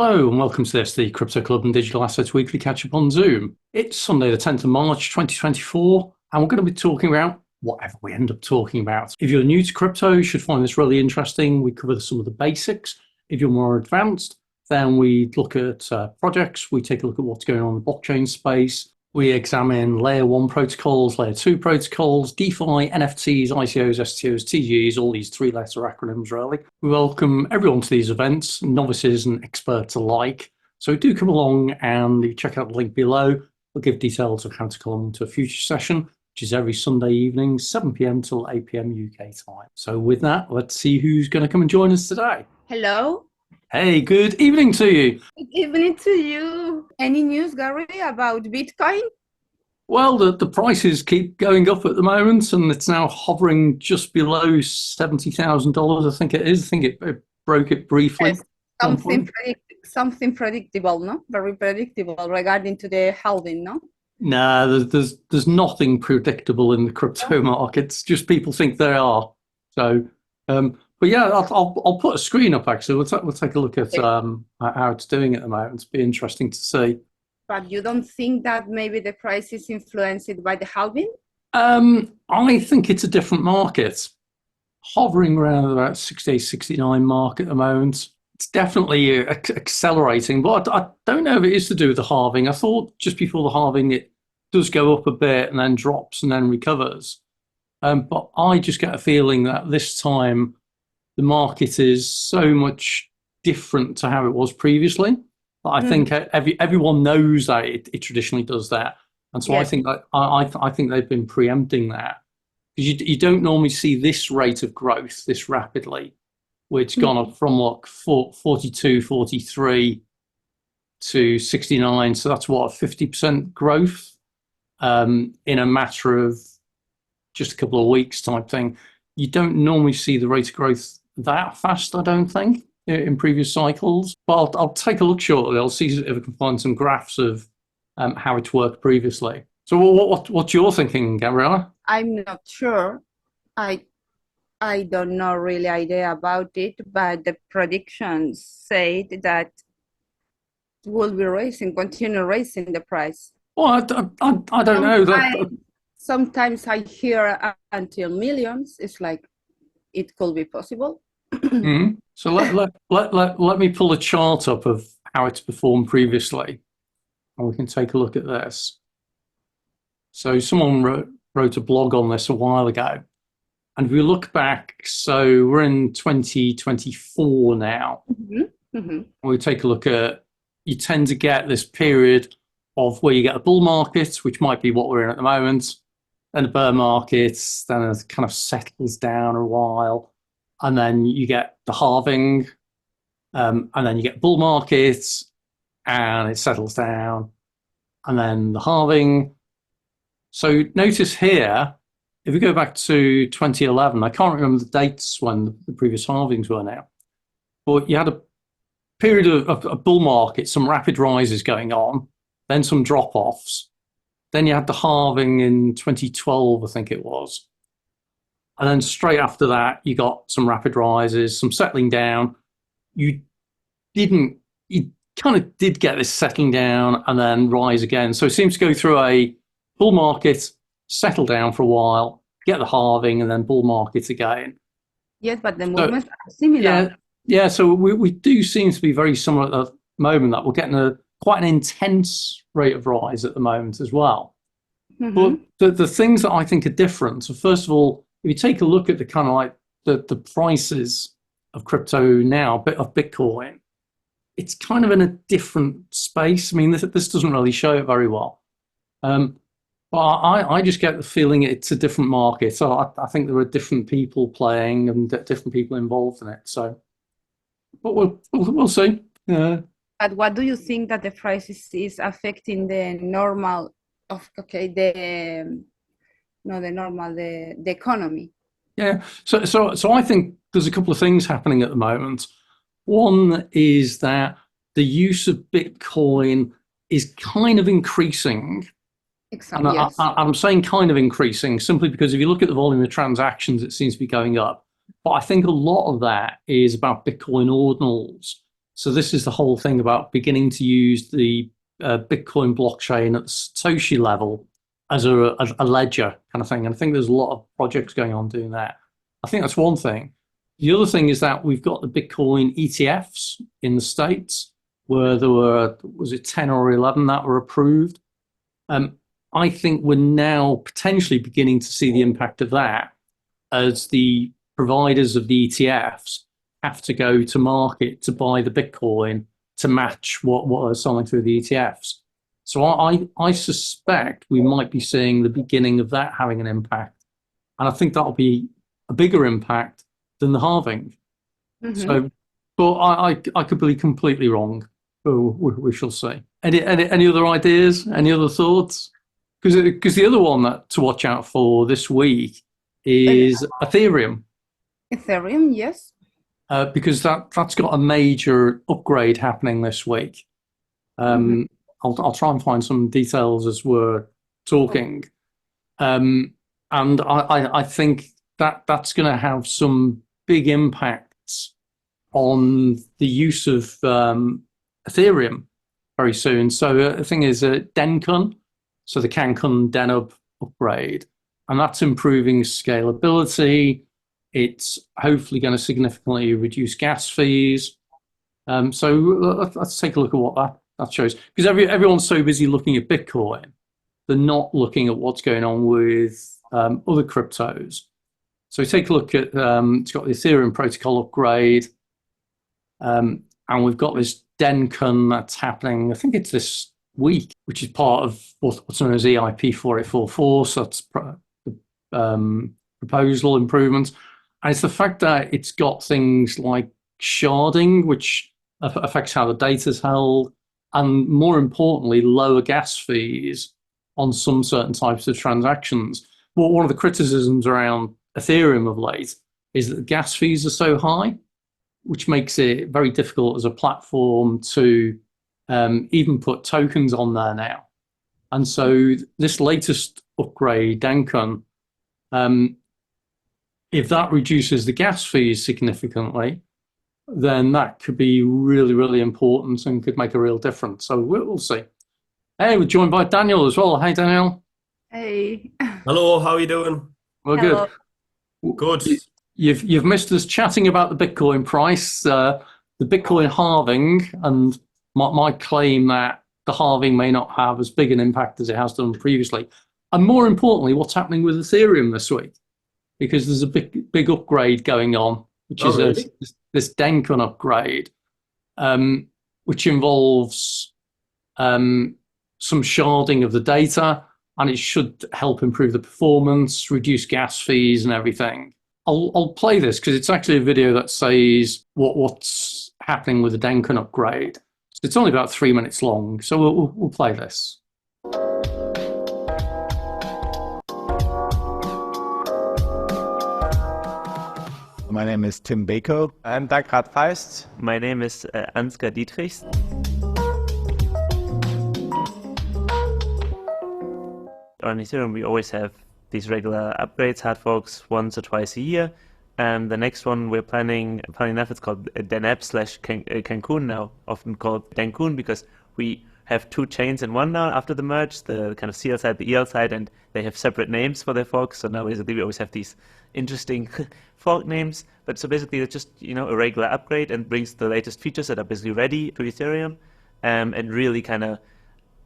Hello and welcome to this, the Crypto Club and Digital Assets Weekly Catch-up on Zoom. It's Sunday the 10th of March 2024 and we're going to be talking about whatever we end up talking about. If you're new to crypto, you should find this really interesting. We cover some of the basics. If you're more advanced, then we look at projects, we take a look at what's going on in the blockchain space. We examine layer 1 protocols, layer 2 protocols, DeFi, NFTs, ICOs, STOs, TGs, all these three-letter acronyms, really. We welcome everyone to these events, novices and experts alike. So do come along and check out the link below. We'll give details of how to come to a future session, which is every Sunday evening, 7 p.m. till 8 p.m. UK time. So with that, let's see who's going to come and join us today. Hello. Hey, good evening to you. Good evening to you. Any news, Gary, about Bitcoin? Well, the prices keep going up at the moment, and it's now hovering just below $70,000. I think it is. I think it broke it briefly. Yes, something predictable, no? Very predictable regarding to the halving, no? Nah, there's nothing predictable in the crypto markets. Just people think there are. So, but yeah, I'll put a screen up. Actually, we'll take a look at how it's doing at the moment. It'll be interesting to see. But you don't think that maybe the price is influenced by the halving? I think it's a different market, hovering around about 68, 69 mark at the moment. It's definitely accelerating, but I don't know if it is to do with the halving. I thought just before the halving it does go up a bit and then drops and then recovers. But I just get a feeling that this time the market is so much different to how it was previously. I think everyone knows that it traditionally does that, and so yes. I think they've been preempting that, because you don't normally see this rate of growth this rapidly, where it's gone up from like 42, 43 to 69. So that's what, a 50% growth in a matter of just a couple of weeks type thing. You don't normally see the rate of growth that fast, I don't think, in previous cycles. But I'll take a look shortly. I'll see if I can find some graphs of how it's worked previously. So what's your thinking, Gabriella? I'm not sure. I don't know really idea about it, but the predictions said that will be continue raising the price. Well, I don't know. Sometimes I hear until millions. It's like it could be possible. So let me pull a chart up of how it's performed previously, and we can take a look at this. So someone wrote a blog on this a while ago, and if we look back, so we're in 2024 now. We take a look at, you tend to get this period of where you get a bull market, which might be what we're in at the moment, then a bear market, then it kind of settles down a while. And then you get the halving, and then you get bull markets, and it settles down, and then the halving. So notice here, if we go back to 2011, I can't remember the dates when the previous halvings were now, but you had a period of a bull market, some rapid rises going on, then some drop-offs. Then you had the halving in 2012, I think it was. And then straight after that, you got some rapid rises, some settling down. You kind of did get this settling down and then rise again. So it seems to go through a bull market, settle down for a while, get the halving, and then bull market again. Yes, but the movements are similar. Yeah. So we do seem to be very similar at the moment, that we're getting quite an intense rate of rise at the moment as well. But the things that I think are different, so first of all, if you take a look at the kind of like the prices of crypto now, of Bitcoin, it's kind of in a different space. I mean, this doesn't really show it very well. But I just get the feeling it's a different market. So I think there are different people playing and different people involved in it. So, but we'll see. But what do you think that the price is affecting the normal of the economy? Yeah, so I think there's a couple of things happening at the moment. One is that the use of Bitcoin is kind of increasing. Exactly. Yes. I'm saying kind of increasing simply because if you look at the volume of transactions, it seems to be going up. But I think a lot of that is about Bitcoin ordinals. So this is the whole thing about beginning to use the Bitcoin blockchain at the Satoshi level as a ledger kind of thing. And I think there's a lot of projects going on doing that. I think that's one thing. The other thing is that we've got the Bitcoin ETFs in the States, where there were, was it 10 or 11 that were approved? I think we're now potentially beginning to see the impact of that as the providers of the ETFs have to go to market to buy the Bitcoin to match what are selling through the ETFs. So I suspect we might be seeing the beginning of that having an impact. And I think that'll be a bigger impact than the halving. Mm-hmm. So, but I could be completely wrong. We shall see. Any other ideas? Any other thoughts? Because the other one that to watch out for this week is Ethereum. Ethereum, yes. Because that's got a major upgrade happening this week. I'll try and find some details as we're talking. And I think that's going to have some big impacts on the use of Ethereum very soon. So the thing is Dencun, so the Cancun Denub upgrade, and that's improving scalability. It's hopefully going to significantly reduce gas fees. So let's take a look at what that shows. Because everyone's so busy looking at Bitcoin, they're not looking at what's going on with other cryptos. So take a look at, it's got the Ethereum protocol upgrade, and we've got this Dencun that's happening, I think it's this week, which is part of what's known as EIP 4844, so that's proposal improvements. And it's the fact that it's got things like sharding, which affects how the data is held, and more importantly, lower gas fees on some certain types of transactions. Well, one of the criticisms around Ethereum of late is that the gas fees are so high, which makes it very difficult as a platform to even put tokens on there now. And so this latest upgrade, Dencun, if that reduces the gas fees significantly, then that could be really, really important and could make a real difference. So we'll see. Hey, we're joined by Daniel as well. Hey, Daniel. Hey. Hello, how are you doing? We're Hello. good. Good. You've missed us chatting about the Bitcoin price, the Bitcoin halving, and my claim that the halving may not have as big an impact as it has done previously. And more importantly, what's happening with Ethereum this week, because there's a big upgrade going on, which is really? this Dencun upgrade, which involves some sharding of the data, and it should help improve the performance, reduce gas fees and everything. I'll play this because it's actually a video that says what's happening with the Dencun upgrade. So it's only about 3 minutes long, so we'll play this. My name is Tim Bako. I'm Dagrat Feist. My name is Ansgar Dietrichs. On Ethereum, we always have these regular upgrades, hard forks, once or twice a year. And the next one we're planning, funny enough, it's called Deneb/Cancun now, often called Dencun, because we have two chains in one now after the merge, the kind of CL side, the EL side, and they have separate names for their forks. So now basically we always have these interesting fork names. But so basically it's just, a regular upgrade and brings the latest features that are basically ready to Ethereum. And really kind of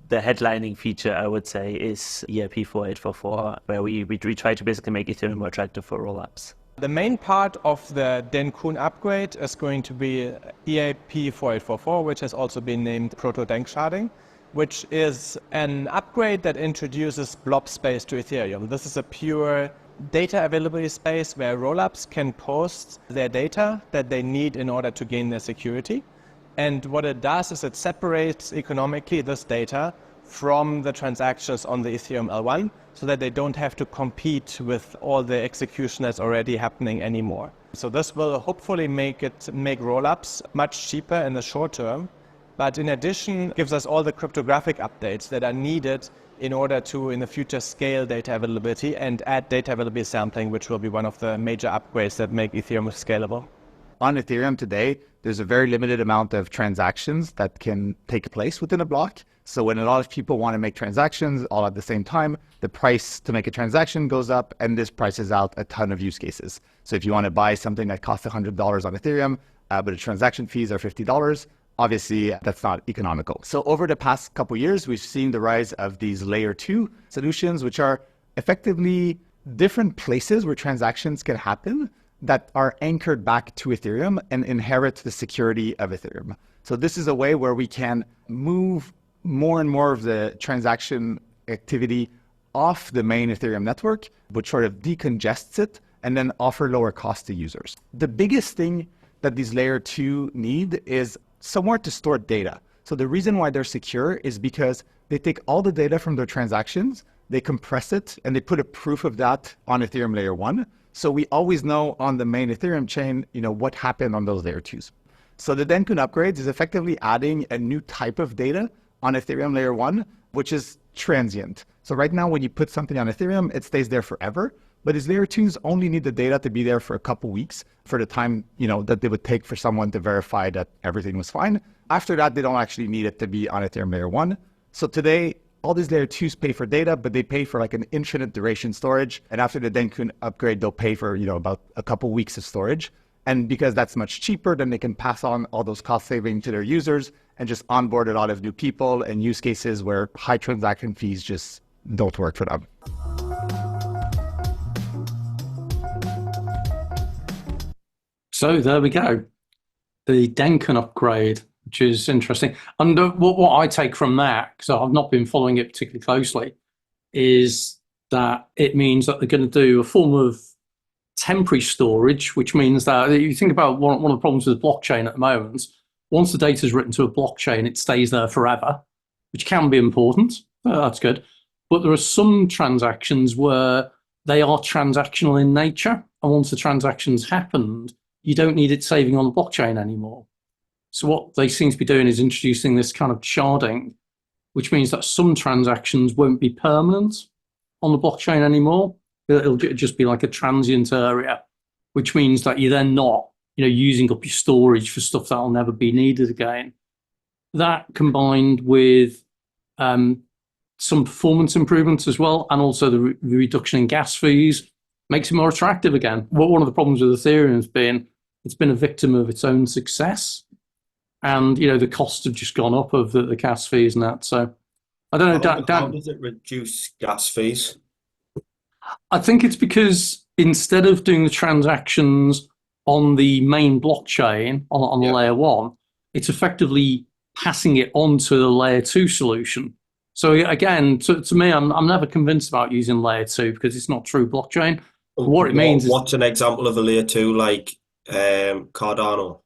the headlining feature, I would say, is EIP 4844, where we try to basically make Ethereum more attractive for rollups. The main part of the Dencun upgrade is going to be EIP 4844, which has also been named Proto-Denk sharding, which is an upgrade that introduces blob space to Ethereum. This is a pure data availability space where rollups can post their data that they need in order to gain their security. And what it does is it separates economically this data from the transactions on the Ethereum L1 so that they don't have to compete with all the execution that's already happening anymore. So this will hopefully make rollups much cheaper in the short term, but in addition gives us all the cryptographic updates that are needed in order to, in the future, scale data availability and add data availability sampling, which will be one of the major upgrades that make Ethereum scalable. On Ethereum today, there's a very limited amount of transactions that can take place within a block. So when a lot of people want to make transactions all at the same time, the price to make a transaction goes up, and this prices out a ton of use cases. So if you want to buy something that costs $100 on Ethereum, but the transaction fees are $50, obviously that's not economical. So over the past couple of years, we've seen the rise of these layer 2 solutions, which are effectively different places where transactions can happen that are anchored back to Ethereum and inherit the security of Ethereum. So this is a way where we can move more and more of the transaction activity off the main Ethereum network, which sort of decongests it and then offer lower cost to users. The biggest thing that these layer 2 need is somewhere to store data. So the reason why they're secure is because they take all the data from their transactions, they compress it, and they put a proof of that on Ethereum layer 1. So we always know on the main Ethereum chain, what happened on those layer 2s. So the Dencun upgrades is effectively adding a new type of data on Ethereum layer 1, which is transient. So right now, when you put something on Ethereum, it stays there forever. But these layer 2s only need the data to be there for a couple weeks for the time, that they would take for someone to verify that everything was fine. After that, they don't actually need it to be on Ethereum layer 1. So today, all these layer 2s pay for data, but they pay for like an infinite duration storage. And after the Dencun upgrade, they'll pay for, about a couple weeks of storage. And because that's much cheaper, then they can pass on all those cost savings to their users and just onboard a lot of new people and use cases where high transaction fees just don't work for them. So there we go. The Dencun upgrade, which is interesting. And what I take from that, because I've not been following it particularly closely, is that it means that they're going to do a form of temporary storage, which means that you think about one of the problems with blockchain at the moment. Once the data is written to a blockchain, it stays there forever, which can be important. That's good. But there are some transactions where they are transactional in nature. And once the transaction's happened, you don't need it saving on the blockchain anymore. So what they seem to be doing is introducing this kind of sharding, which means that some transactions won't be permanent on the blockchain anymore. It'll just be like a transient area, which means that you're then not, using up your storage for stuff that'll never be needed again. That combined with some performance improvements as well, and also the reduction in gas fees, makes it more attractive again. One of the problems with Ethereum has been it's been a victim of its own success, and the costs have just gone up of the gas fees and that. So I don't know. Dan, How does it reduce gas fees? I think it's because instead of doing the transactions on the main blockchain on layer 1, it's effectively passing it on to the layer 2 solution. So again, to me, I'm never convinced about using layer 2 because it's not true blockchain. What it means what's an example of a layer 2 like Cardano?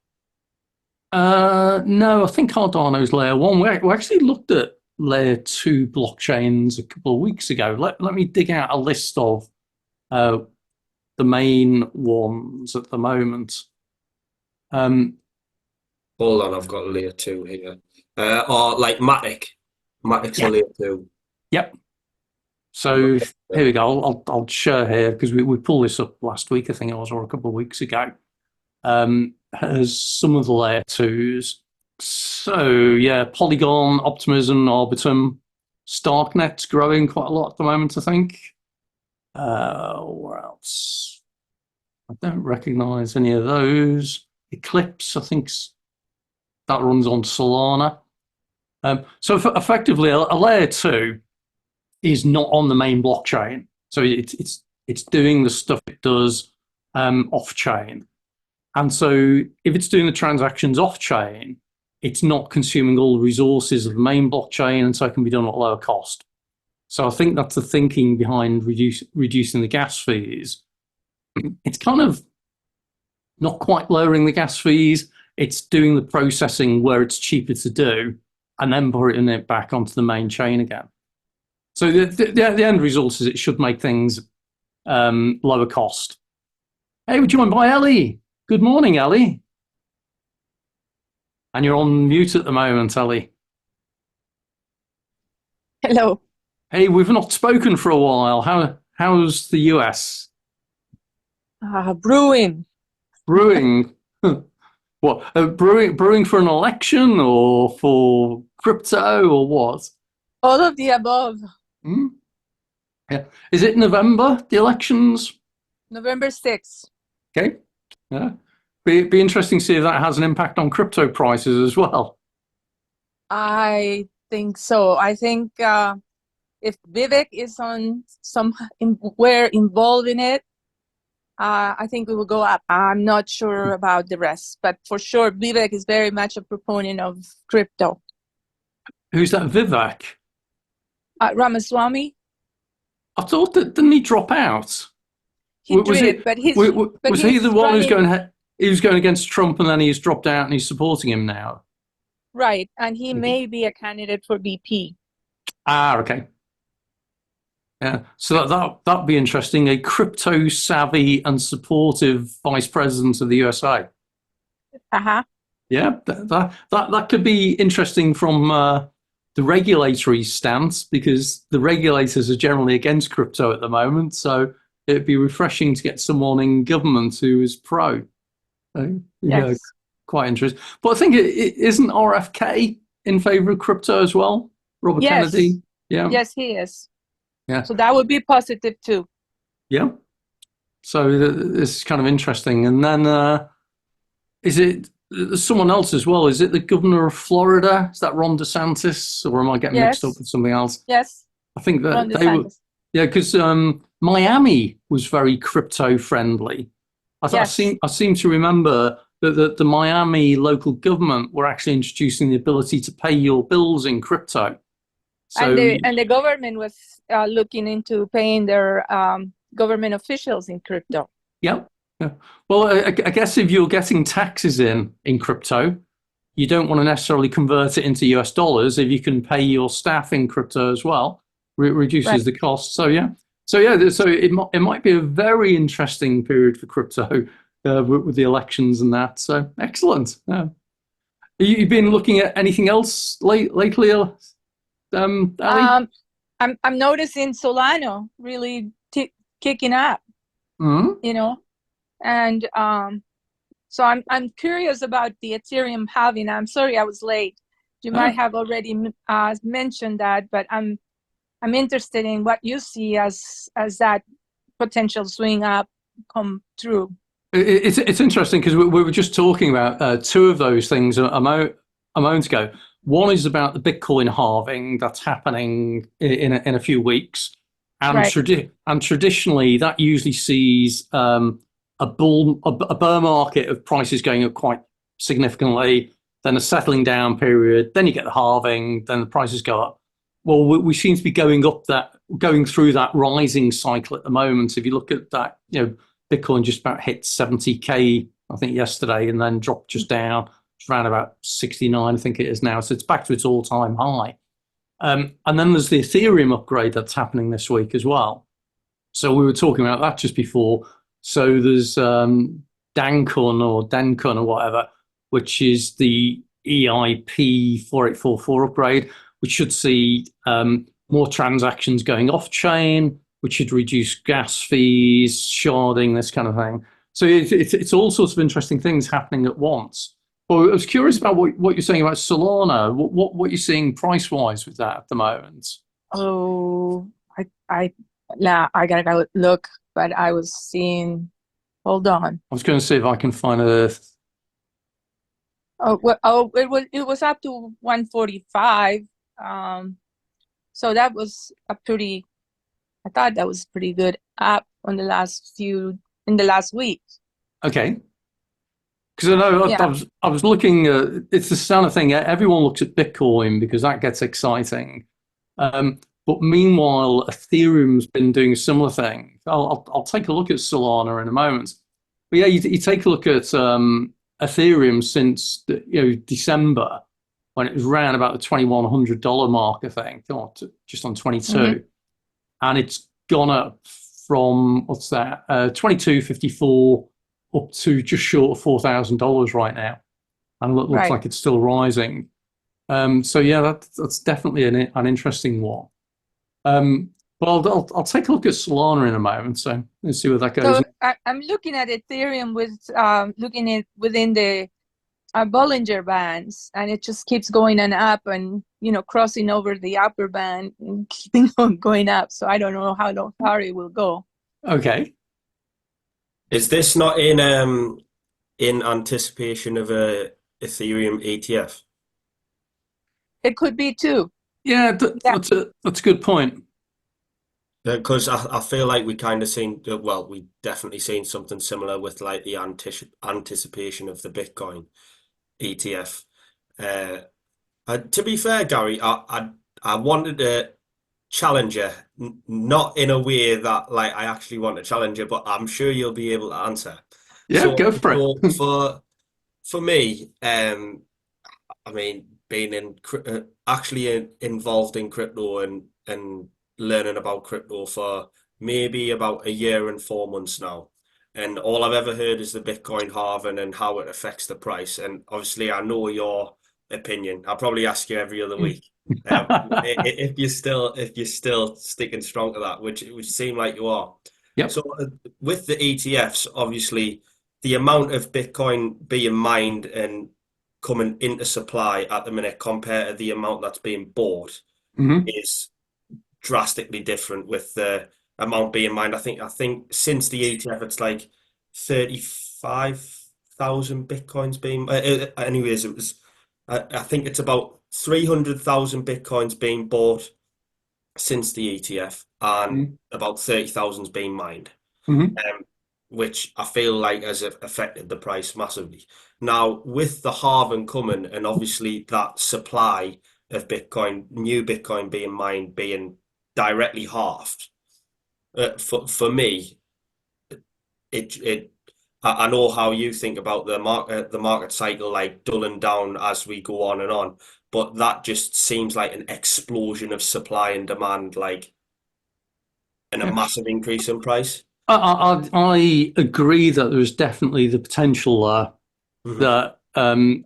No, I think Cardano's layer 1. We actually looked at layer 2 blockchains a couple of weeks ago. Let me dig out a list of the main ones at the moment. Hold on, I've got layer 2 here. Or like Matic. Matic's a layer 2. Yep. So here we go. I'll share here because we pulled this up last week, I think it was, or a couple of weeks ago. Has some of the layer 2s. So yeah, Polygon, Optimism, Arbitrum, Starknet's growing quite a lot at the moment, I think. Where else? I don't recognize any of those. Eclipse, I think that runs on Solana. So effectively, a layer 2 is not on the main blockchain. So it's doing the stuff it does off-chain. And so if it's doing the transactions off-chain, it's not consuming all the resources of the main blockchain, and so it can be done at lower cost. So I think that's the thinking behind reducing the gas fees. It's kind of not quite lowering the gas fees. It's doing the processing where it's cheaper to do, and then putting it back onto the main chain again. So the end result is it should make things lower cost. Hey, we're joined by Ellie. Good morning, Ellie. And you're on mute at the moment, Ellie. Hello. Hey, we've not spoken for a while. How's the US? Brewing. Brewing. What, brewing for an election or for crypto or what? All of the above. Hmm? Yeah. Is it November, the elections? November 6th. Okay. Yeah. Be interesting to see if that has an impact on crypto prices as well. I think so. I think if Vivek is on somewhere involved in it, I think it will go up. I'm not sure about the rest, but for sure, Vivek is very much a proponent of crypto. Who's that, Vivek? Ramaswamy, I thought that didn't he drop out? he Was did, it? but he's Was he the one who's running, going? He was going against Trump, and then he's dropped out, and he's supporting him now. right, and he may be a candidate for VP. Ah, okay. Yeah, so that'd be interesting. A crypto savvy and supportive vice president of the USA. Uh-huh. Yeah, that could be interesting from the regulatory stance, because the regulators are generally against crypto at the moment. So it'd be refreshing to get someone in government who is pro. Yeah, Yes. quite interesting. But I think it isn't RFK in favor of crypto as well. Robert Yes. Kennedy. Yeah. Yes, he is. Yeah. So that would be positive too. Yeah. So this is kind of interesting. And then is it someone else as well? Is it the governor of Florida? Is that Ron DeSantis? Or am I getting mixed up with something else? Yes. I think that Ron they were. DeSantis. Yeah, because Miami was very crypto friendly. I seem to remember that the Miami local government were actually introducing the ability to pay your bills in crypto. So, and the government was looking into paying their government officials in crypto. yeah. Well, I guess if you're getting taxes in crypto, you don't want to necessarily convert it into US dollars. If you can pay your staff in crypto as well, it reduces the cost. So so it might be a very interesting period for crypto with the elections and that. So excellent. Yeah. You've been looking at anything else lately, Ali? I'm noticing Solano really kicking up. Mm-hmm. You know, and so I'm curious about the Ethereum halving. I'm sorry I was late. You might have already mentioned that, but I'm interested in what you see as that potential swing up come through. It's interesting because we were just talking about two of those things a moment ago. One is about the Bitcoin halving that's happening in a few weeks, and traditionally that usually sees a bear market of prices going up quite significantly, then a settling down period, then you get the halving, then the prices go up. Well, we seem to be going through that rising cycle at the moment. If you look at that, Bitcoin just about hit 70K, I think, yesterday, and then dropped just down to around about 69, I think it is now. So it's back to its all-time high. And then there's the Ethereum upgrade that's happening this week as well. So we were talking about that just before. So there's Dencun or whatever, which is the EIP 4844 upgrade, which should see more transactions going off-chain, which should reduce gas fees, sharding, this kind of thing. So it's all sorts of interesting things happening at once. Well, I was curious about what you're saying about Solana. What you're seeing price-wise with that at the moment? Oh, I gotta go look, but I was seeing. Hold on. I was going to see if I can find a. It was up to 145. So that was I thought that was pretty good up on in the last week. Okay. Because I know I was looking at, it's the kind of thing, everyone looks at Bitcoin because that gets exciting. But meanwhile, Ethereum's been doing a similar thing. I'll take a look at Solana in a moment. But yeah, you take a look at Ethereum since December, when it was around about the $2,100 mark, I think, or just on 22. Mm-hmm. And it's gone up from, what's that, 22.54 up to just short of $4,000 right now. And it looks like it's still rising. So yeah, that's definitely an interesting one. But I'll take a look at Solana in a moment, so let's see where that goes. So I'm looking at Ethereum with looking at within the Bollinger Bands, and it just keeps going and up, and crossing over the upper band and keeping on going up. So I don't know how far it will go. Okay. Is this not in anticipation of a Ethereum ETF? It could be too. Yeah, that's a good point. Because I feel like we kind of seen, well, we definitely seen something similar with like the anticipation of the Bitcoin ETF. To be fair, Gary, I wanted a challenger, not in a way that like I actually want a challenger, but I'm sure you'll be able to answer. Yeah, go for it. For me, I mean, being involved in crypto and learning about crypto for maybe about a year and 4 months now. And all I've ever heard is the Bitcoin halving and how it affects the price. And obviously, I know your opinion. I'll probably ask you every other week if you're still sticking strong to that, which seem like you are. Yep. So with the ETFs, obviously, the amount of Bitcoin being mined and coming into supply at the minute compared to the amount that's being bought is drastically different with the amount being mined. I think since the ETF, it's like 35,000 Bitcoins being. Anyways, it was. I think it's about 300,000 Bitcoins being bought since the ETF, and about 30,000's being mined. Which I feel like has affected the price massively. Now, with the halving coming, and obviously that supply of Bitcoin, new Bitcoin being mined, being directly halved, for me, I know how you think about the market cycle, like dulling down as we go on and on, but that just seems like an explosion of supply and demand, like, and a massive increase in price. I agree that there's definitely the potential there that, and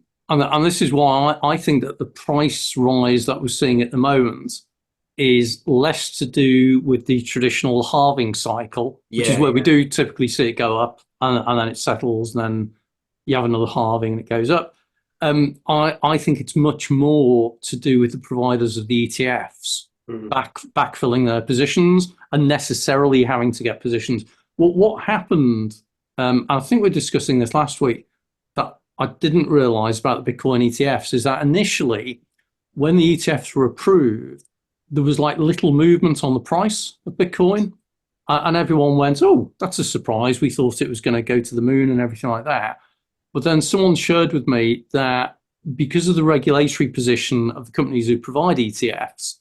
this is why I think that the price rise that we're seeing at the moment is less to do with the traditional halving cycle, which is where we do typically see it go up and then it settles, and then you have another halving and it goes up. I think it's much more to do with the providers of the ETFs backfilling their positions and necessarily having to get positions. What happened, I think we were discussing this last week, that I didn't realize about the Bitcoin ETFs is that initially, when the ETFs were approved, there was like little movement on the price of Bitcoin. And everyone went, oh, that's a surprise. We thought it was going to go to the moon and everything like that. But then someone shared with me that because of the regulatory position of the companies who provide ETFs,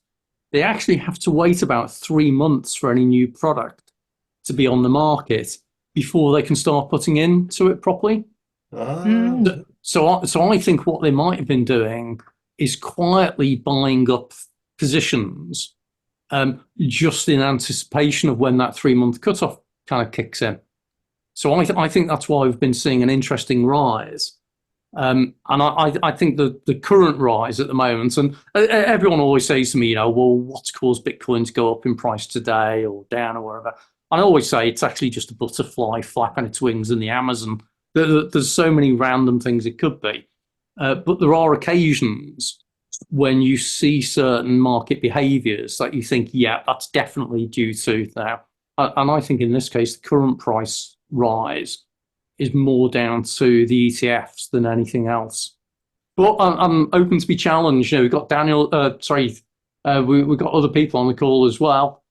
they actually have to wait about 3 months for any new product to be on the market before they can start putting into it properly. So I think what they might have been doing is quietly buying up positions just in anticipation of when that 3-month cutoff kind of kicks in. So I think that's why we've been seeing an interesting rise. And I think the current rise at the moment, and everyone always says to me, well, what's caused Bitcoin to go up in price today or down or wherever? I always say it's actually just a butterfly flapping its wings in the Amazon. There's so many random things it could be. But there are occasions when you see certain market behaviors that you think, yeah, that's definitely due to that. And I think in this case, the current price rise is more down to the ETFs than anything else. But I'm open to be challenged. We've got Daniel, we've got other people on the call as well.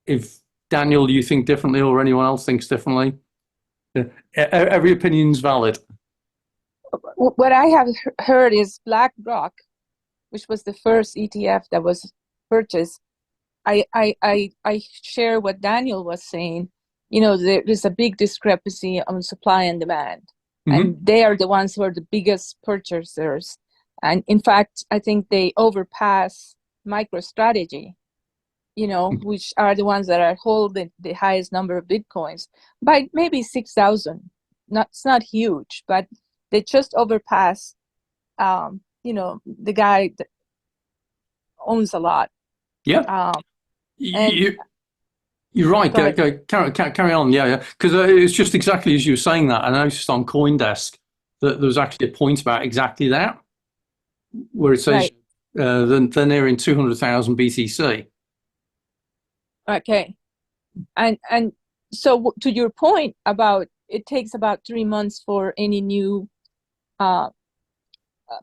If Daniel, you think differently or anyone else thinks differently, every opinion's valid. What I have heard is BlackRock, which was the first ETF that was purchased. I share what Daniel was saying. There is a big discrepancy on supply and demand. And they are the ones who are the biggest purchasers. And in fact, I think they overpass MicroStrategy, which are the ones that are holding the highest number of Bitcoins by maybe 6,000. It's not huge, but they just overpass, the guy that owns a lot. Yeah. You're right. Carry on. Yeah. Because it's just exactly as you were saying that. I noticed on CoinDesk that there was actually a point about exactly that, where it says they're nearing 200,000 BTC. Okay. And so to your point about it takes about 3 months for any new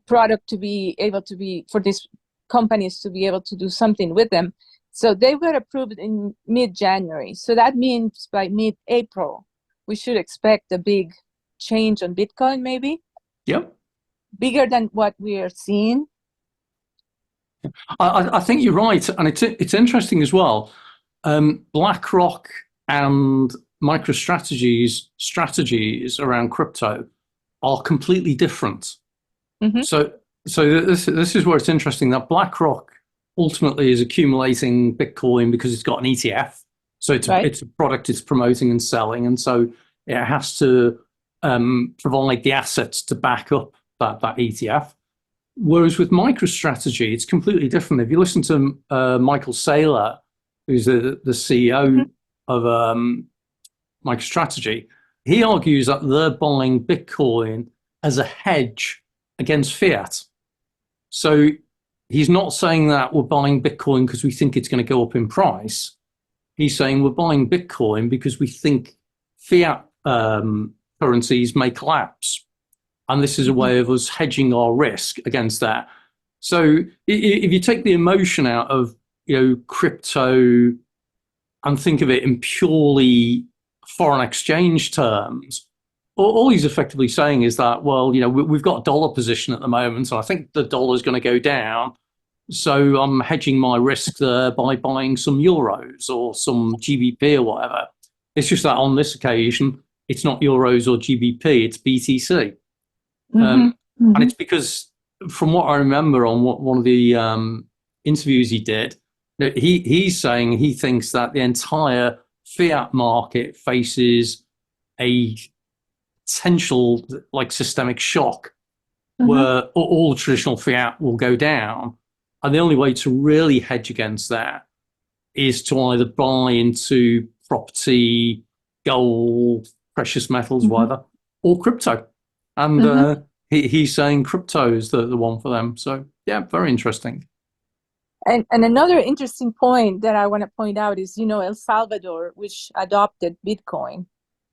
product to be able to be, for these companies to be able to do something with them. So they were approved in mid-January. So that means by mid-April, we should expect a big change on Bitcoin, maybe? Yep. Bigger than what we are seeing? I think you're right. And it's interesting as well. BlackRock and MicroStrategy's strategies around crypto are completely different. Mm-hmm. So this is where it's interesting that BlackRock ultimately is accumulating Bitcoin because it's got an ETF. So it's a product it's promoting and selling, and so it has to provide the assets to back up that ETF. Whereas with MicroStrategy, it's completely different. If you listen to Michael Saylor, who's the CEO of MicroStrategy, he argues that they're buying Bitcoin as a hedge against fiat. So he's not saying that we're buying Bitcoin because we think it's going to go up in price. He's saying we're buying Bitcoin because we think fiat currencies may collapse. And this is a way of us hedging our risk against that. So if you take the emotion out of crypto and think of it in purely foreign exchange terms, all he's effectively saying is that, well, we've got a dollar position at the moment, and I think the dollar is going to go down. So I'm hedging my risk there by buying some euros or some GBP or whatever. It's just that on this occasion, it's not euros or GBP, it's BTC. And it's because, from what I remember on one of the interviews he did, he's saying he thinks that the entire fiat market faces a potential systemic shock where all traditional fiat will go down. And the only way to really hedge against that is to either buy into property, gold, precious metals, whatever, or crypto. And he's saying crypto is the one for them. So, yeah, very interesting. And another interesting point that I want to point out is, El Salvador, which adopted Bitcoin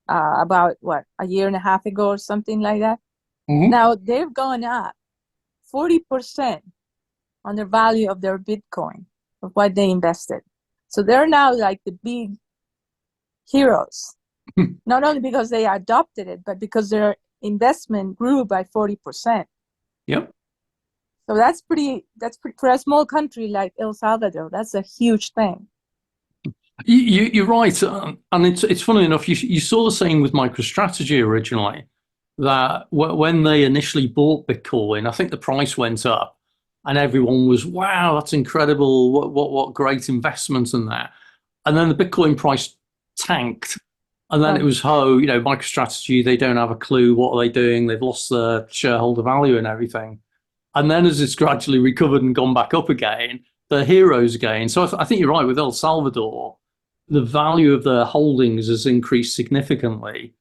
about, a year and a half ago or something like that. Now, they've gone up 40% on the value of their Bitcoin, of what they invested. So they're now like the big heroes, not only because they adopted it, but because their investment grew by 40%. Yep. So that's pretty for a small country like El Salvador. That's a huge thing. You're right, and it's funny enough. You saw the same with MicroStrategy originally. That when they initially bought Bitcoin, I think the price went up, and everyone was, "Wow, that's incredible! What great investment in that." And then the Bitcoin price tanked, and then it was, MicroStrategy, they don't have a clue what are they doing. They've lost their shareholder value and everything. And then as it's gradually recovered and gone back up again, they're heroes again. So I think you're right with El Salvador. The value of their holdings has increased significantly,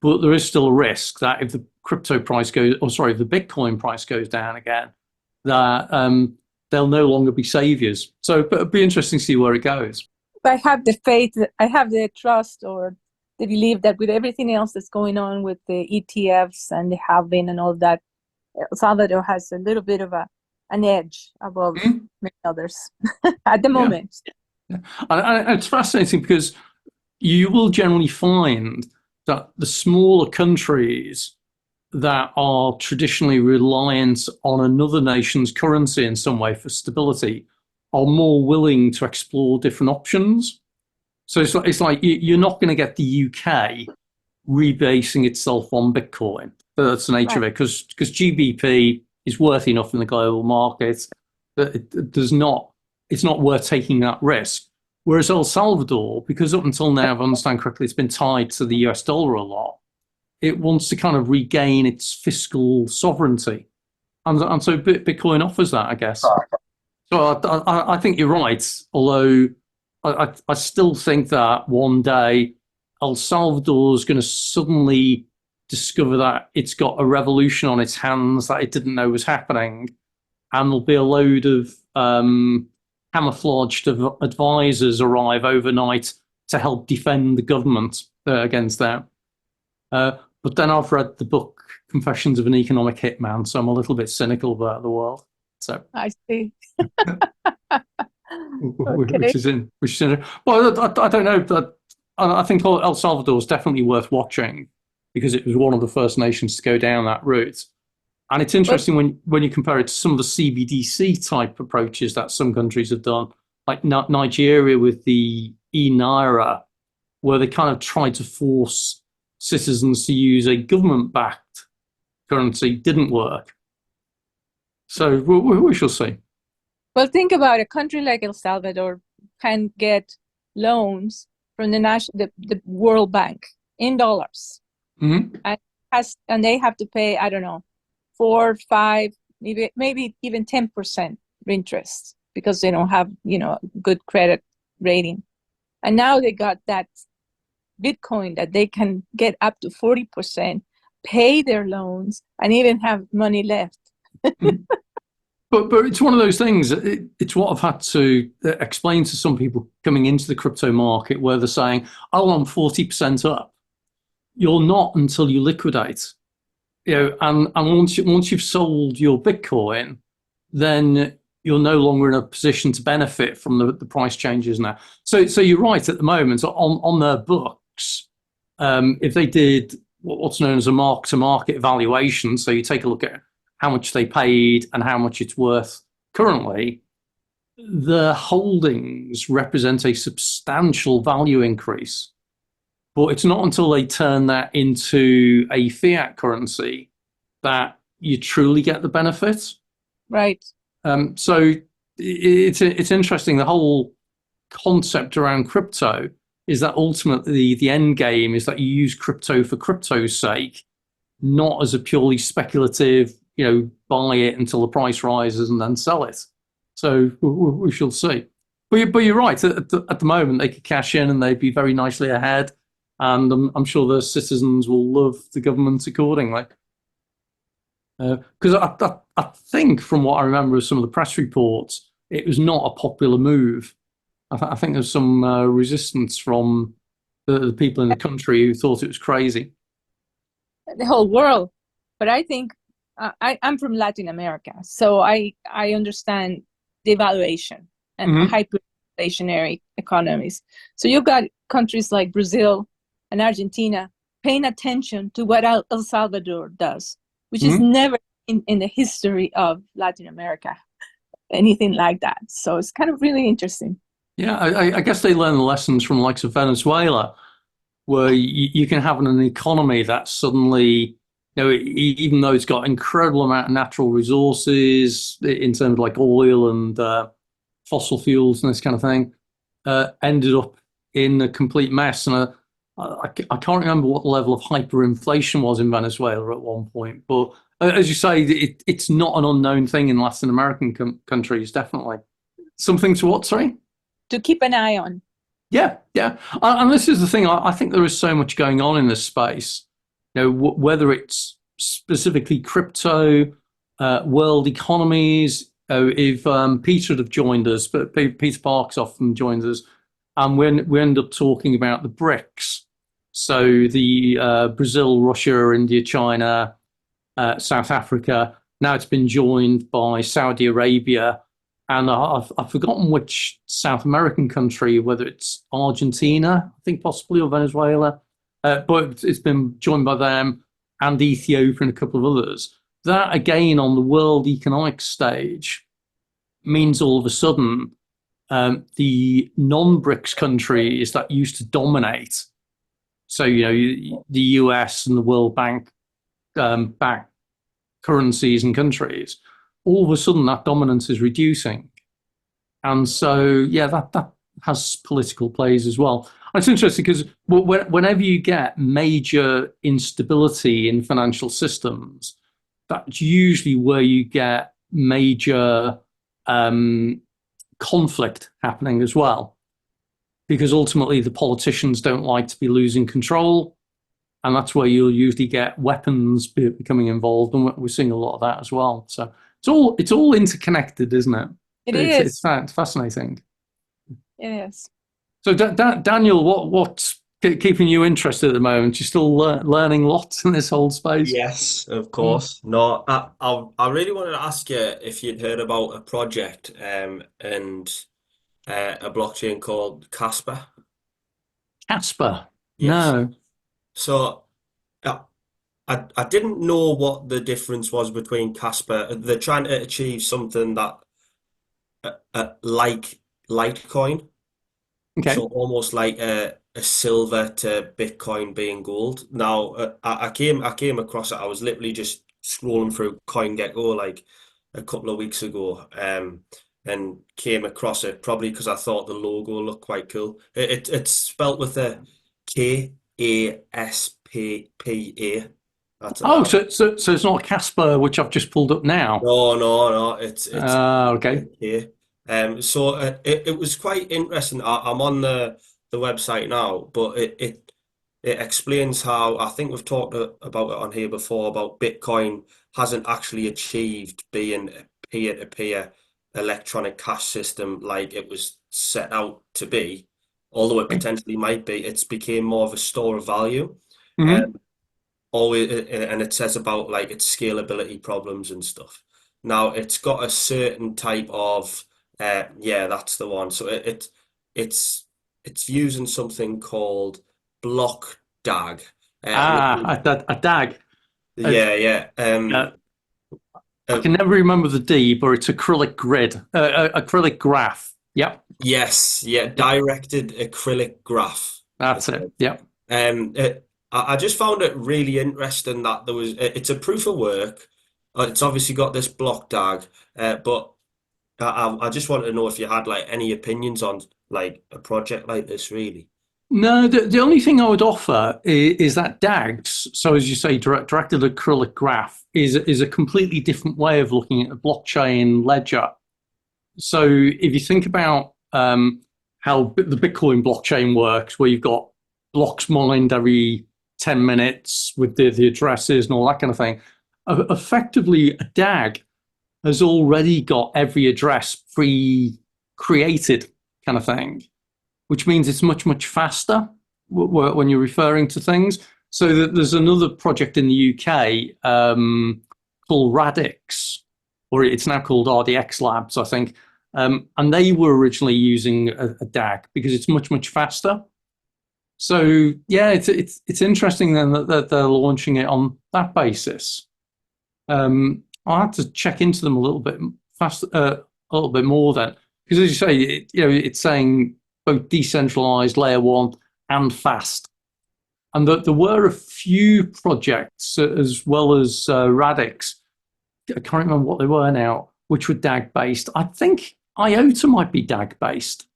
but there is still a risk that if the crypto price if the Bitcoin price goes down again, that they'll no longer be saviors. So it'll be interesting to see where it goes. I have the faith, I have the trust or the belief that with everything else that's going on with the ETFs and the halving and all that, El Salvador has a little bit of an edge above many others at the moment. Yeah. And it's fascinating because you will generally find that the smaller countries that are traditionally reliant on another nation's currency in some way for stability are more willing to explore different options. So it's like you're not going to get the UK rebasing itself on Bitcoin. That's the nature of it, because GBP is worth enough in the global market that it's not worth taking that risk. Whereas El Salvador, because up until now, if I understand correctly, it's been tied to the US dollar a lot, it wants to kind of regain its fiscal sovereignty. And so Bitcoin offers that, I guess. So I think you're right, although I still think that one day El Salvador is going to suddenly discover that it's got a revolution on its hands that it didn't know was happening, and there'll be a load of camouflaged advisors arrive overnight to help defend the government against that. But then I've read the book Confessions of an Economic Hitman, so I'm a little bit cynical about the world. So I see. which is in. Well, I don't know, but I think El Salvador is definitely worth watching because it was one of the first nations to go down that route. And it's interesting when you compare it to some of the CBDC type approaches that some countries have done, like Nigeria with the e-naira, where they kind of tried to force citizens to use a government-backed currency. Didn't work. So we shall see. Well, think about a country like El Salvador can get loans from the World Bank in dollars, and they have to pay, I don't know, 4, 5, maybe even 10% interest because they don't have good credit rating, and now they got that Bitcoin that they can get up to 40%, pay their loans, and even have money left. But it's one of those things. It's what I've had to explain to some people coming into the crypto market, where they're saying, "Oh, I'm 40% up." You're not until you liquidate. And once you've sold your Bitcoin, then you're no longer in a position to benefit from the price changes now. So you're right. At the moment, on their books, if they did what's known as a mark-to-market valuation, so you take a look at how much they paid and how much it's worth currently, the holdings represent a substantial value increase. But it's not until they turn that into a fiat currency that you truly get the benefit. Right. So it's interesting. The whole concept around crypto is that ultimately the end game is that you use crypto for crypto's sake, not as a purely speculative, buy it until the price rises and then sell it. So we shall see. But you're right. At the moment, they could cash in and they'd be very nicely ahead. And I'm sure the citizens will love the government accordingly. Because I think, from what I remember of some of the press reports, it was not a popular move. I think there's some resistance from the people in the country who thought it was crazy. The whole world. But I think I'm from Latin America, so I understand devaluation and hyperinflationary economies. So you've got countries like Brazil and Argentina paying attention to what El Salvador does, which is never in the history of Latin America, anything like that. So it's kind of really interesting. Yeah, I guess they learn the lessons from the likes of Venezuela, where you can have an economy that suddenly, even though it's got incredible amount of natural resources in terms of like oil and fossil fuels and this kind of thing, ended up in a complete mess. And I can't remember what the level of hyperinflation was in Venezuela at one point. But as you say, it's not an unknown thing in Latin American countries, definitely. Something to what, sorry? To keep an eye on. Yeah. And this is the thing. I think there is so much going on in this space. Whether it's specifically crypto, world economies. If Peter would have joined us, but Peter Parks often joins us, and we end up talking about the BRICS. So the Brazil, Russia, India, China, South Africa. Now it's been joined by Saudi Arabia, and I've forgotten which South American country, whether it's Argentina, I think possibly, or Venezuela. But it's been joined by them and Ethiopia and a couple of others. That, again, on the world economic stage, means all of a sudden the non-BRICS countries that used to dominate, so the US and the World Bank backed currencies and countries, all of a sudden that dominance is reducing. And so, that has political plays as well. And it's interesting because whenever you get major instability in financial systems, that's usually where you get major conflict happening as well. Because ultimately the politicians don't like to be losing control. and that's where you'll usually get weapons becoming involved, and we're seeing a lot of that as well. So it's all interconnected, isn't it? It's fascinating. It is. So Daniel, what's keeping you interested at the moment? You're still learning lots in this whole space. Yes, of course. No, I really wanted to ask you if you'd heard about a project and a blockchain called Casper. Casper? Yes. No. So I didn't know what the difference was between Casper. They're trying to achieve something that like Litecoin. Okay. So almost like a silver to Bitcoin being gold. Now I came across it. I was literally just scrolling through CoinGecko like a couple of weeks ago, and came across it probably because I thought the logo looked quite cool. It's spelt with a KASPPA. That's Oh, so it's not Casper, which I've just pulled up now. no. It's Okay. here. So it was quite interesting. I'm on the website now, but it explains how I think we've talked about it on here before about Bitcoin hasn't actually achieved being a peer-to-peer electronic cash system like it was set out to be, although it potentially might be. It's became more of a store of value. Mm-hmm. Always, and it says about like its scalability problems and stuff. Now it's got a certain type of yeah, that's the one. So it's it's using something called block DAG. A DAG. Yeah. I can never remember the D, but it's acrylic grid, acrylic graph. Yep. Yes, yeah, directed acrylic graph. That's it. Yep. I just found it really interesting that it's a proof of work. It's obviously got this block DAG, but I just wanted to know if you had like any opinions on like a project like this, really. No, the only thing I would offer is that DAGs, so as you say, directed acrylic graph, is a completely different way of looking at a blockchain ledger. So if you think about how the Bitcoin blockchain works, where you've got blocks mined every 10 minutes with the addresses and all that kind of thing, effectively a DAG has already got every address pre-created kind of thing, which means it's much, much faster when you're referring to things. So there's another project in the UK called Radix, or it's now called RDX Labs, I think. And they were originally using a DAG because it's much, much faster. So yeah, it's interesting then that they're launching it on that basis. I'll have to check into them a little bit a little bit more then, because as you say, it's saying both decentralized, layer one, and fast. And there were a few projects as well as Radix. I can't remember what they were now, which were DAG based. I think IOTA might be DAG based.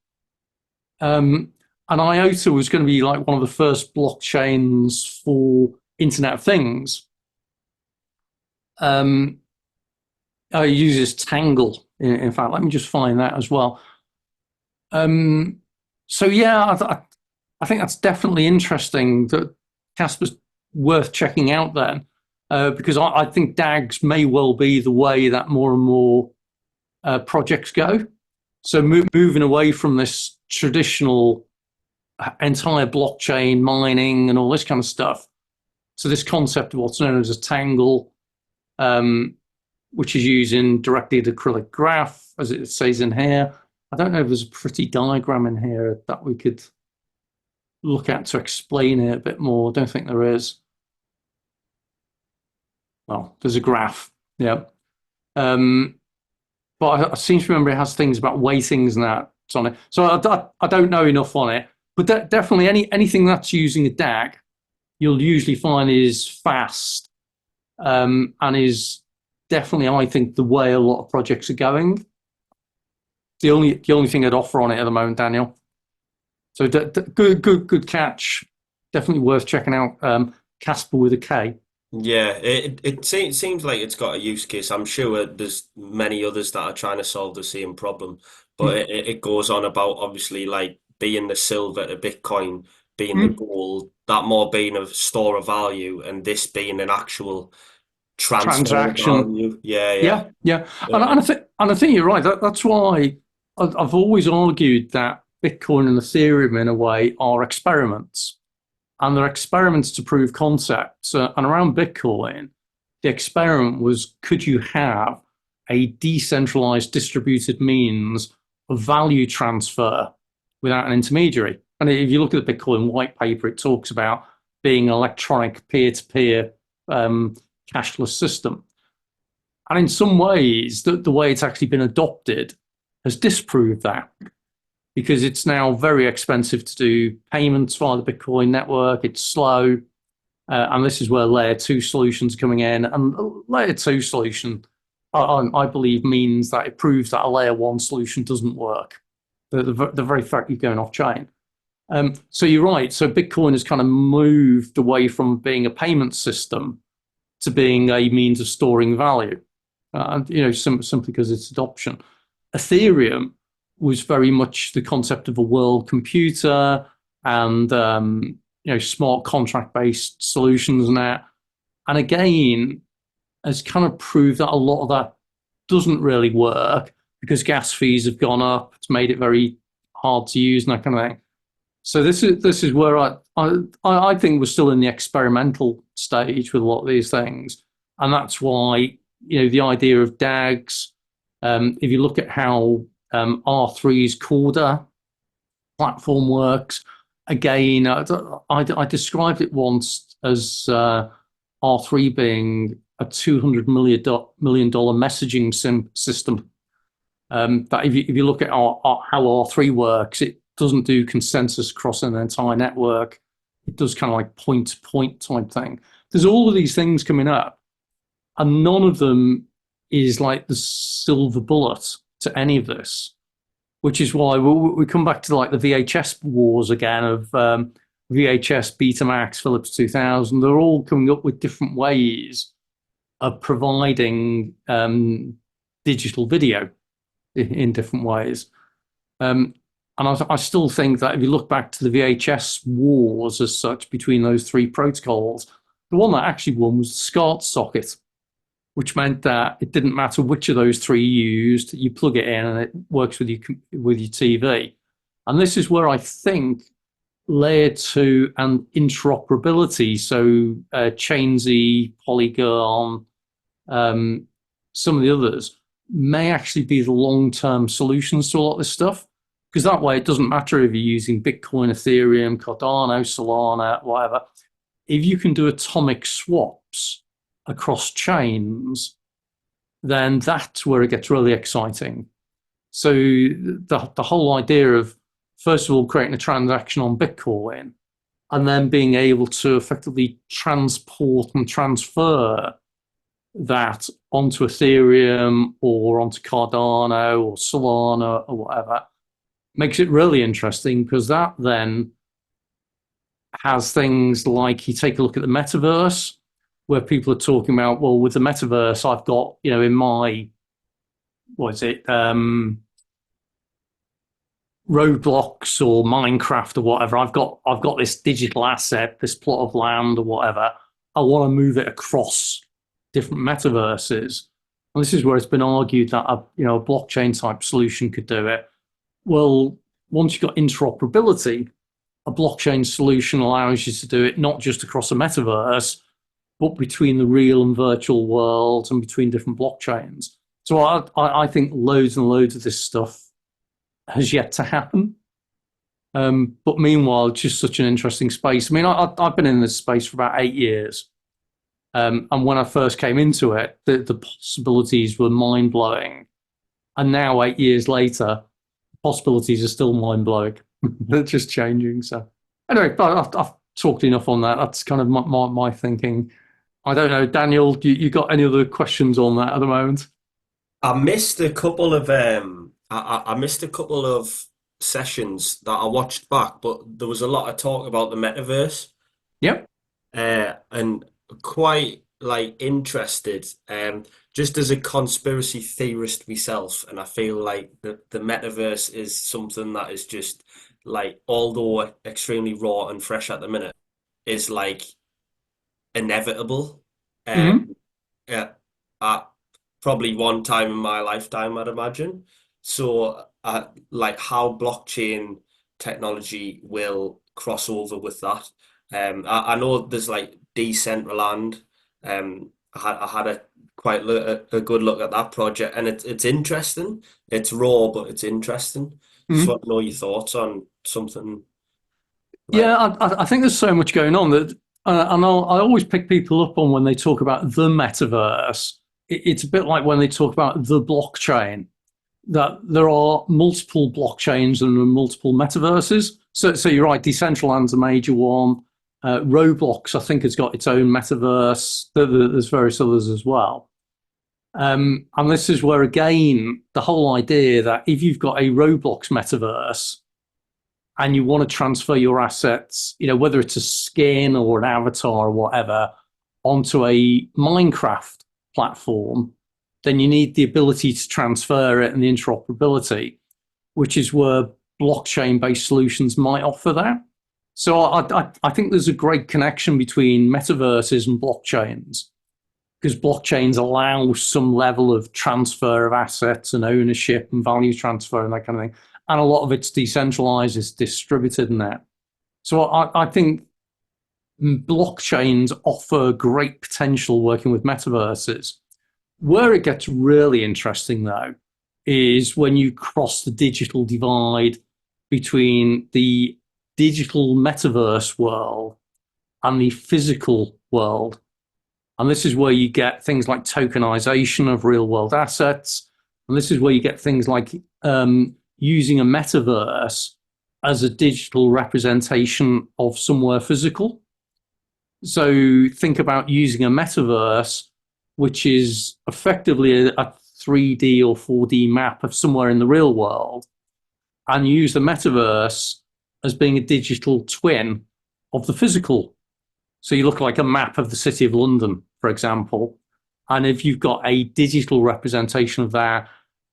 And IOTA was going to be like one of the first blockchains for Internet of Things. It uses Tangle. In fact, let me just find that as well. So yeah, I think that's definitely interesting. That Casper's worth checking out then, because I think DAGs may well be the way that more and more projects go. So moving away from this traditional entire blockchain mining and all this kind of stuff, so this concept of what's known as a Tangle, which is using directly the acrylic graph, as it says in here. I don't know if there's a pretty diagram in here that we could look at to explain it a bit more. I don't think there is. Well, there's a graph, yeah. But I seem to remember it has things about weightings and that on it. So I don't know enough on it. But definitely anything that's using a DAG, you'll usually find is fast and is definitely, I think, the way a lot of projects are going. The only thing I'd offer on it at the moment, Daniel. So good catch. Definitely worth checking out. Casper with a K. Yeah, it seems like it's got a use case. I'm sure there's many others that are trying to solve the same problem, but it goes on about obviously like being the silver to Bitcoin being the gold, that more being a store of value, and this being an actual transfer Transaction. value. Yeah. And I think you're right. That's why I've always argued that Bitcoin and Ethereum, in a way, are experiments, and they're experiments to prove concepts. And around Bitcoin, the experiment was: could you have a decentralized, distributed means of value transfer without an intermediary? And if you look at the Bitcoin white paper, it talks about being an electronic peer-to-peer cashless system. And in some ways, the way it's actually been adopted has disproved that, because it's now very expensive to do payments via the Bitcoin network. It's slow. And this is where layer 2 solutions coming in. And layer 2 solution, I believe, means that it proves that a layer 1 solution doesn't work. The very fact you're going off chain. So you're right. So Bitcoin has kind of moved away from being a payment system to being a means of storing value, simply because it's adoption. Ethereum was very much the concept of a world computer and smart contract-based solutions and that. And again, has kind of proved that a lot of that doesn't really work because gas fees have gone up. It's made it very hard to use and that kind of thing. So this is where I think we're still in the experimental stage with a lot of these things, and that's why the idea of DAGs. If you look at how R3's Corda platform works, again, I described it once as R3 being a $200 million messaging system. That if you look at how R3 works, it doesn't do consensus across an entire network. It does kind of like point-to-point type thing. There's all of these things coming up, and none of them is like the silver bullet to any of this, which is why we come back to like the VHS wars again of VHS, Betamax, Philips 2000. They're all coming up with different ways of providing digital video in different ways. And I still think that if you look back to the VHS wars as such between those three protocols, the one that actually won was the SCART socket, which meant that it didn't matter which of those three you used, you plug it in and it works with your TV. And this is where I think layer 2 and interoperability, so Chainsy, Polygon, some of the others, may actually be the long-term solutions to a lot of this stuff. Because that way, it doesn't matter if you're using Bitcoin, Ethereum, Cardano, Solana, whatever. If you can do atomic swaps across chains, then that's where it gets really exciting. So the whole idea of, first of all, creating a transaction on Bitcoin and then being able to effectively transport and transfer that onto Ethereum or onto Cardano or Solana or whatever, makes it really interesting, because that then has things like, you take a look at the Metaverse, where people are talking about, well, with the Metaverse, I've got, in my, Roblox or Minecraft or whatever, I've got this digital asset, this plot of land or whatever. I want to move it across different metaverses. And this is where it's been argued that a blockchain type solution could do it. Well, once you've got interoperability, a blockchain solution allows you to do it not just across a metaverse, but between the real and virtual worlds and between different blockchains. So I think loads and loads of this stuff has yet to happen. But meanwhile, it's just such an interesting space. I mean, I've been in this space for about 8 years. And when I first came into it, the possibilities were mind-blowing. And now, 8 years later, possibilities are still mind-blowing. They're just changing. So anyway, I've talked enough on that. That's kind of my thinking. I don't know, Daniel, you got any other questions on that at the moment? I missed a couple of I missed a couple of sessions that I watched back, but there was a lot of talk about the metaverse. Yep. And quite interested, just as a conspiracy theorist myself, and I feel like the metaverse is something that is just like although extremely raw and fresh at the minute, is like inevitable. Mhm. At probably one time in my lifetime, I'd imagine. So, like how blockchain technology will cross over with that. I know there's like Decentraland. I had a a good look at that project, and it's interesting. It's raw, but it's interesting. Just Mhm. want to know your thoughts on something like Yeah, that. I think there's so much going on that, and I always pick people up on when they talk about the metaverse. It's a bit like when they talk about the blockchain, that there are multiple blockchains and multiple metaverses. So you're right, Decentraland's a major one. Roblox, I think, has got its own metaverse. There's various others as well. And this is where, again, the whole idea that if you've got a Roblox metaverse and you want to transfer your assets, whether it's a skin or an avatar or whatever, onto a Minecraft platform, then you need the ability to transfer it and the interoperability, which is where blockchain-based solutions might offer that. So I think there's a great connection between metaverses and blockchains, because blockchains allow some level of transfer of assets and ownership and value transfer and that kind of thing. And a lot of it's decentralized, it's distributed in that. So I think blockchains offer great potential working with metaverses. Where it gets really interesting, though, is when you cross the digital divide between the digital metaverse world and the physical world. And this is where you get things like tokenization of real world assets. And this is where you get things like using a metaverse as a digital representation of somewhere physical. So think about using a metaverse, which is effectively a 3D or 4D map of somewhere in the real world, and use the metaverse as being a digital twin of the physical. So you look like a map of the city of London, for example. And if you've got a digital representation of that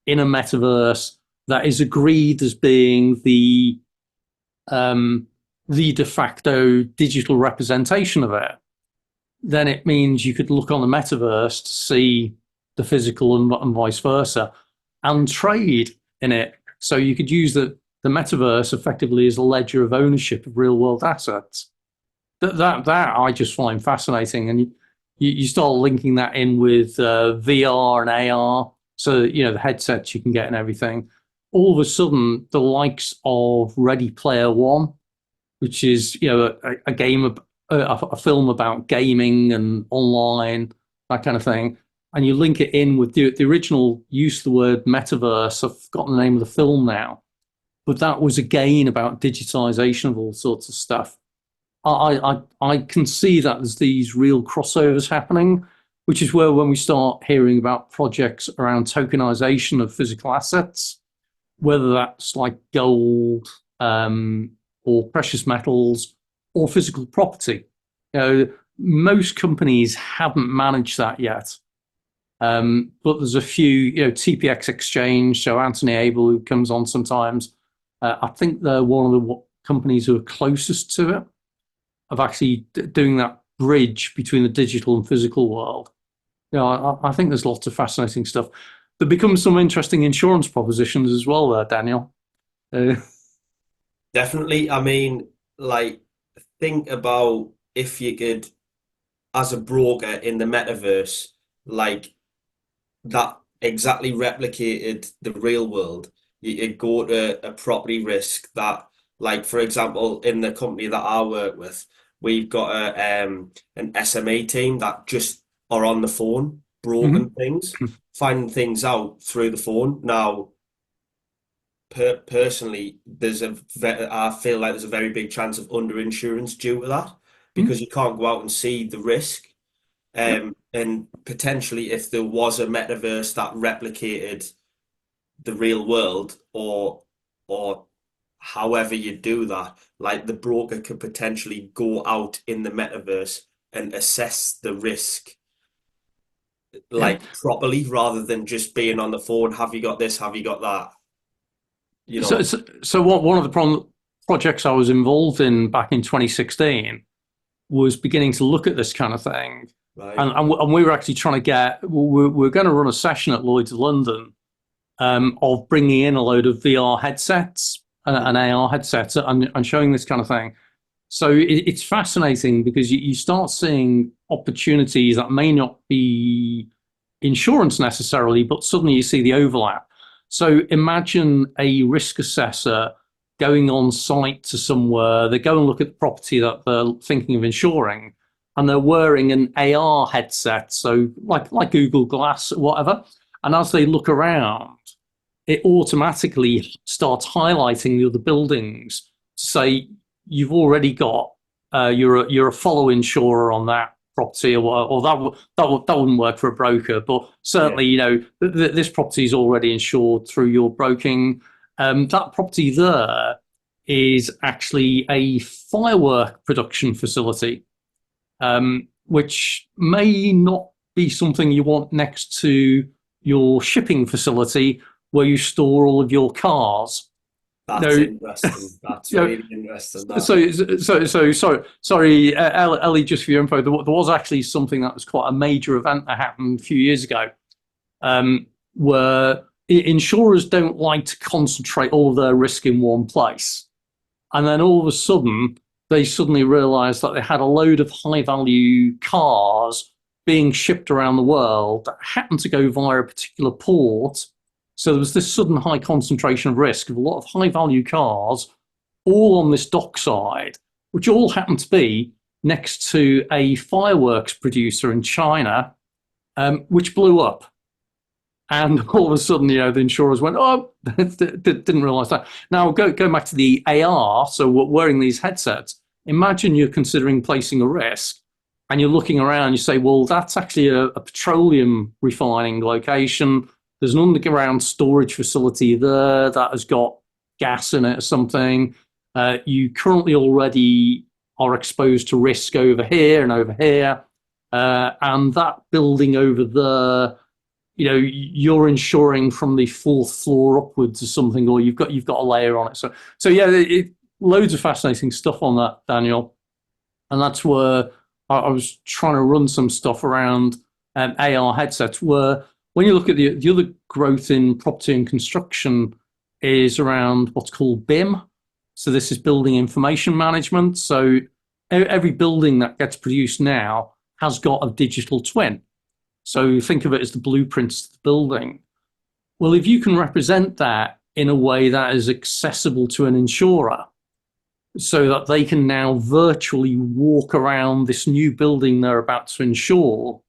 in a metaverse that is agreed as being the de facto digital representation of it, then it means you could look on the metaverse to see the physical and vice versa and trade in it. So you could use the metaverse effectively as a ledger of ownership of real world assets. That I just find fascinating. And you start linking that in with VR and AR. So, the headsets you can get and everything. All of a sudden, the likes of Ready Player One, which is, a game, a film about gaming and online, that kind of thing. And you link it in with the original use of the word metaverse. I've forgotten the name of the film now, but that was again about digitization of all sorts of stuff. I can see that there's these real crossovers happening, which is where when we start hearing about projects around tokenization of physical assets, whether that's like gold or precious metals or physical property. Most companies haven't managed that yet. But there's a few, TPX Exchange, so Anthony Abel, who comes on sometimes, I think they're one of the companies who are closest to it, of actually doing that bridge between the digital and physical world. I think there's lots of fascinating stuff. There becomes some interesting insurance propositions as well there, Daniel. Definitely. I mean, like, think about if you could, as a broker in the metaverse, like that exactly replicated the real world. You could go to a property risk that, like, for example, in the company that I work with, we've got an SME team that just are on the phone, broken things, finding things out through the phone. Now, personally, I feel like there's a very big chance of underinsurance due to that because you can't go out and see the risk. And potentially, if there was a metaverse that replicated the real world, or however you do that, like the broker could potentially go out in the metaverse and assess the risk like properly rather than just being on the phone. Have you got this? Have you got that? So one of the problems projects I was involved in back in 2016 was beginning to look at this kind of thing. Right. And we were actually trying to we're going to run a session at Lloyd's of London of bringing in a load of VR headsets and AR headsets and showing this kind of thing. So it's fascinating because you start seeing opportunities that may not be insurance necessarily, but suddenly you see the overlap. So imagine a risk assessor going on site to somewhere, they go and look at the property that they're thinking of insuring, and they're wearing an AR headset, so like Google Glass or whatever. And as they look around, it automatically starts highlighting the other buildings to say, you've already got, you're a follow insurer on that property, or that wouldn't work for a broker, but certainly, you know, this property is already insured through your broking. That property there is actually a firework production facility, which may not be something you want next to your shipping facility where you store all of your cars. That's interesting. That's really interesting. That. Sorry, Ellie, just for your info, there was actually something that was quite a major event that happened a few years ago, where insurers don't like to concentrate all their risk in one place. And then all of a sudden, they suddenly realized that they had a load of high-value cars being shipped around the world that happened to go via a particular port. So there was this sudden high concentration of risk of a lot of high-value cars all on this dockside, which all happened to be next to a fireworks producer in China, which blew up. And all of a sudden, you know, the insurers went, oh, didn't realize that. Now, go back to the AR, so wearing these headsets, imagine you're considering placing a risk and you're looking around, you say, well, that's actually a petroleum refining location. There's an underground storage facility there that has got gas in it or something. You currently already are exposed to risk over here and over here. And that building over there, you know, you're insuring from the fourth floor upwards or something, or you've got a layer on it. So yeah, loads of fascinating stuff on that, Daniel. And that's where I was trying to run some stuff around AR headsets, where when you look at the other growth in property and construction is around what's called BIM. So this is building information management. So every building that gets produced now has got a digital twin. So think of it as the blueprints to the building. Well, if you can represent that in a way that is accessible to an insurer, so that they can now virtually walk around this new building they're about to insure,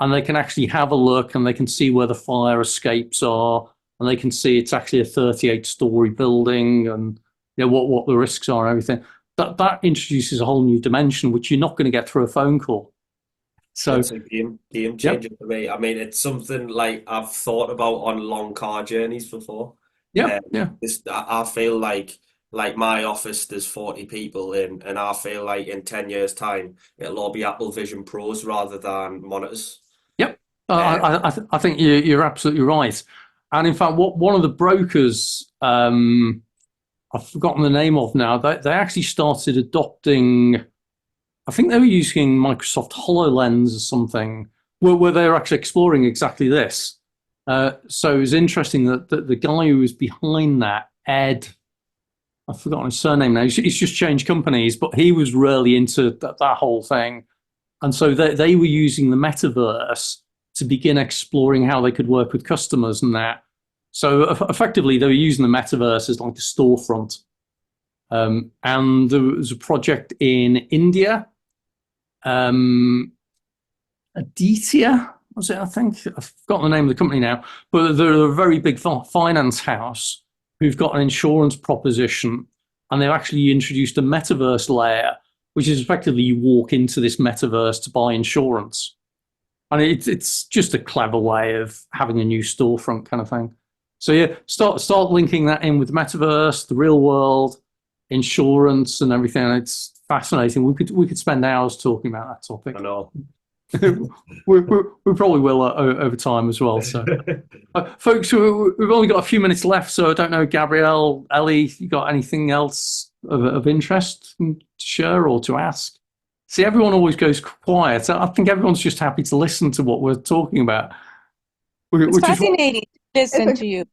and they can actually have a look and they can see where the fire escapes are, and they can see it's actually a 38-story building, and you know what the risks are and everything. That introduces a whole new dimension, which you're not going to get through a phone call. So it's a game changer for me. I mean, it's something like I've thought about on long car journeys before. Yeah. I feel like my office, there's 40 people in, and I feel like in 10 years' time, it'll all be Apple Vision Pros rather than monitors. Yep. I think you're absolutely right. And in fact, one of the brokers, I've forgotten the name of now, they actually started adopting, I think they were using Microsoft HoloLens or something, where they were actually exploring exactly this. So it was interesting that the guy who was behind that, Ed, I've forgotten his surname now, he's just changed companies, but he was really into that whole thing. And so they were using the Metaverse to begin exploring how they could work with customers and that. So effectively, they were using the Metaverse as like a storefront. And there was a project in India, Aditya, was it, I think? I've forgotten the name of the company now. But they're a very big finance house who've got an insurance proposition, and they've actually introduced a Metaverse layer, which is effectively you walk into this Metaverse to buy insurance. And it's just a clever way of having a new storefront kind of thing. So yeah, start linking that in with the Metaverse, the real world, insurance, and everything. It's fascinating. We could spend hours talking about that topic. I know. we probably will over time as well. So, folks, we've only got a few minutes left. So I don't know, Gabrielle, Ellie, you got anything else of interest to share or to ask? See, everyone always goes quiet. I think everyone's just happy to listen to what we're talking about. It's fascinating to listen to you.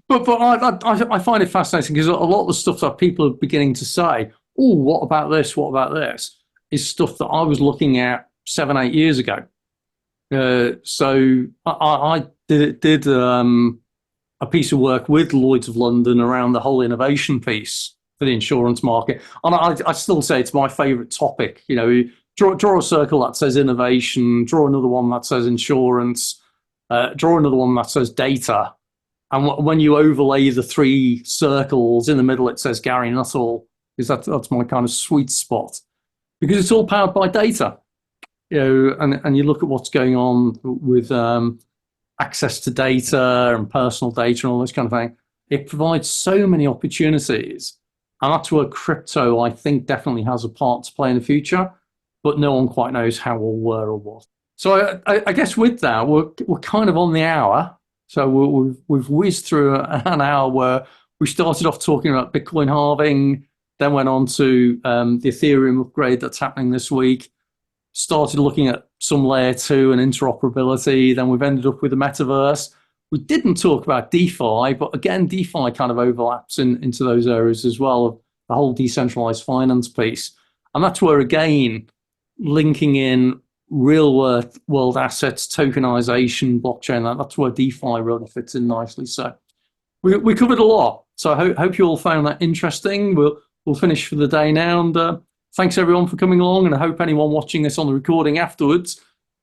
But I find it fascinating because a lot of the stuff that people are beginning to say, oh, what about this? What about this? Is stuff that I was looking at 7-8 years ago. So I did a piece of work with Lloyd's of London around the whole innovation piece for the insurance market, and I still say it's my favourite topic. You know, draw a circle that says innovation, draw another one that says insurance, draw another one that says data, and when you overlay the 3 circles in the middle, it says Gary Nuttall, because that's my kind of sweet spot, because it's all powered by data. You know, and you look at what's going on with access to data and personal data and all this kind of thing. It provides so many opportunities, and that's where crypto, I think, definitely has a part to play in the future, but no one quite knows how or where or what. So I guess with that, we're kind of on the hour. So we've whizzed through an hour where we started off talking about Bitcoin halving, then went on to the Ethereum upgrade that's happening this week, started looking at some layer 2 and interoperability, then we've ended up with the Metaverse. We didn't talk about DeFi, but again, DeFi kind of overlaps into those areas as well, the whole decentralized finance piece. And that's where, again, linking in real world assets, tokenization, blockchain, that's where DeFi really fits in nicely. So we covered a lot. So I hope you all found that interesting. We'll finish for the day now. And thanks everyone for coming along. And I hope anyone watching this on the recording afterwards,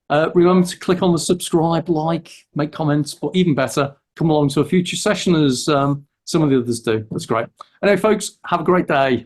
remember to click on the subscribe, like, make comments, but even better, come along to a future session as some of the others do. That's great. Anyway, folks, have a great day.